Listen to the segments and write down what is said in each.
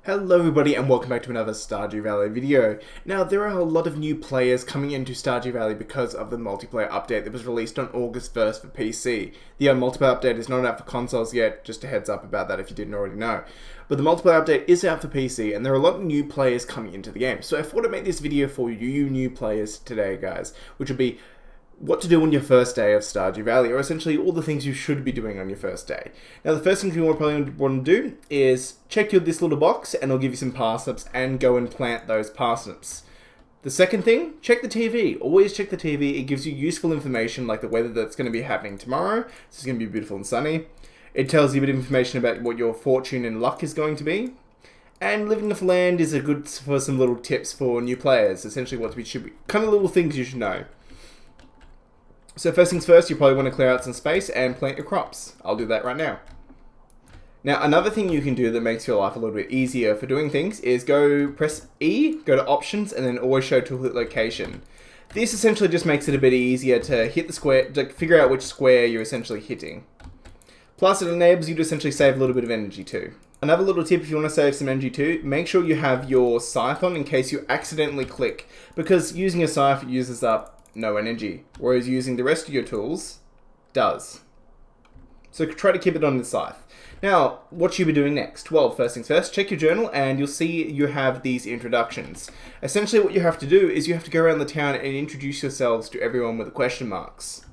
Hello everybody and welcome back to another Stardew Valley video. Now there are a lot of new players coming into Stardew Valley because of the multiplayer update that was released on August 1st for PC. The multiplayer update is not out for consoles yet, just a heads up about that if you didn't already know. But the multiplayer update is out for PC and there are a lot of new players coming into the game. So I thought I'd make this video for you new players today guys, which would be what to do on your first day of Stardew Valley, or essentially all the things you should be doing on your first day. Now the first thing you probably want to do is check this little box and it'll give you some parsnips and go and plant those parsnips. The second thing, check the TV. Always check the TV. It gives you useful information like the weather that's going to be happening tomorrow. It's going to be beautiful and sunny. It tells you a bit of information about what your fortune and luck is going to be. And living off land is good for some little tips for new players. Essentially what should be kind of little things you should know. So first things first, you probably want to clear out some space and plant your crops. I'll do that right now. Now another thing you can do that makes your life a little bit easier for doing things is press E, go to options, and then always show toolkit location. This essentially just makes it a bit easier to hit the square, to figure out which square you're essentially hitting. Plus it enables you to essentially save a little bit of energy too. Another little tip if you want to save some energy too, make sure you have your scythe on in case you accidentally click, because using a scythe uses up no energy, whereas using the rest of your tools does. So try to keep it on the scythe. Now, what should you be doing next? Well, first things first, check your journal and you'll see you have these introductions. Essentially what you have to do is you have to go around the town and introduce yourselves to everyone with the question marks.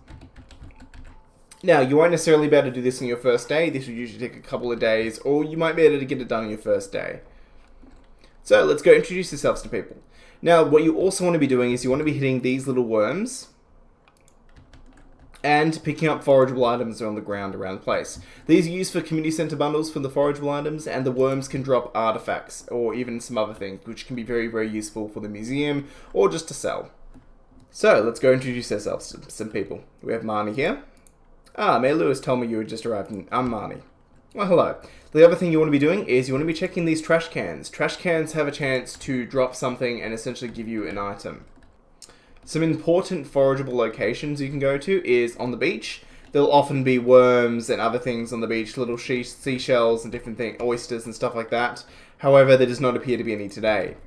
Now, you won't necessarily be able to do this on your first day. This will usually take a couple of days, or you might be able to get it done on your first day. So let's go introduce yourselves to people. Now, what you also want to be doing is you want to be hitting these little worms and picking up forageable items on the ground around the place. These are used for community center bundles for the forageable items, and the worms can drop artifacts or even some other things, which can be very, very useful for the museum or just to sell. So, let's go introduce ourselves to some people. We have Marnie here. Mayor Lewis told me you had just arrived. I'm Marnie. Well, hello. The other thing you want to be doing is you want to be checking these trash cans. Trash cans have a chance to drop something and essentially give you an item. Some important forageable locations you can go to is on the beach. There'll often be worms and other things on the beach, little seashells and different things, oysters and stuff like that. However, there does not appear to be any today.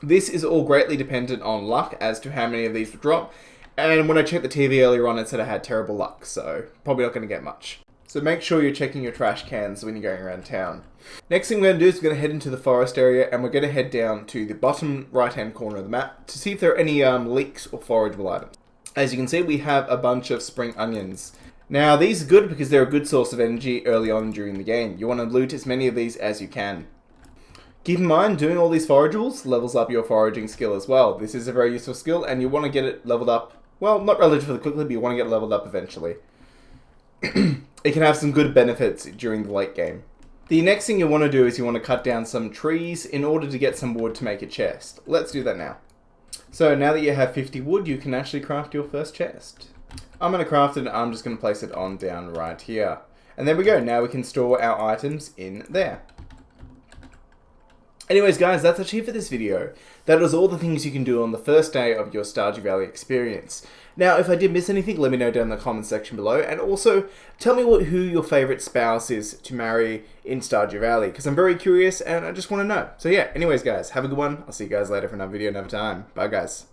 This is all greatly dependent on luck as to how many of these will drop. And when I checked the TV earlier on, it said I had terrible luck, so probably not going to get much. So make sure you're checking your trash cans when you're going around town. Next thing we're going to do is we're going to head into the forest area and we're going to head down to the bottom right hand corner of the map to see if there are any leeks or forageable items. As you can see, we have a bunch of spring onions. Now these are good because they're a good source of energy early on during the game. You want to loot as many of these as you can. Keep in mind, doing all these forageables levels up your foraging skill as well. This is a very useful skill and you want to get it leveled up, well, not relatively quickly, but you want to get it leveled up eventually. It can have some good benefits during the late game. The next thing you want to do is you want to cut down some trees in order to get some wood to make a chest. Let's do that now. So now that you have 50 wood, you can actually craft your first chest. I'm going to craft it and I'm just going to place it on down right here. And there we go. Now we can store our items in there. Anyways guys, that's actually it for this video. That is all the things you can do on the first day of your Stardew Valley experience. Now, if I did miss anything, let me know down in the comments section below, and also tell me who your favourite spouse is to marry in Stardew Valley, because I'm very curious and I just want to know. So yeah, anyways guys, have a good one. I'll see you guys later for another video another time. Bye guys.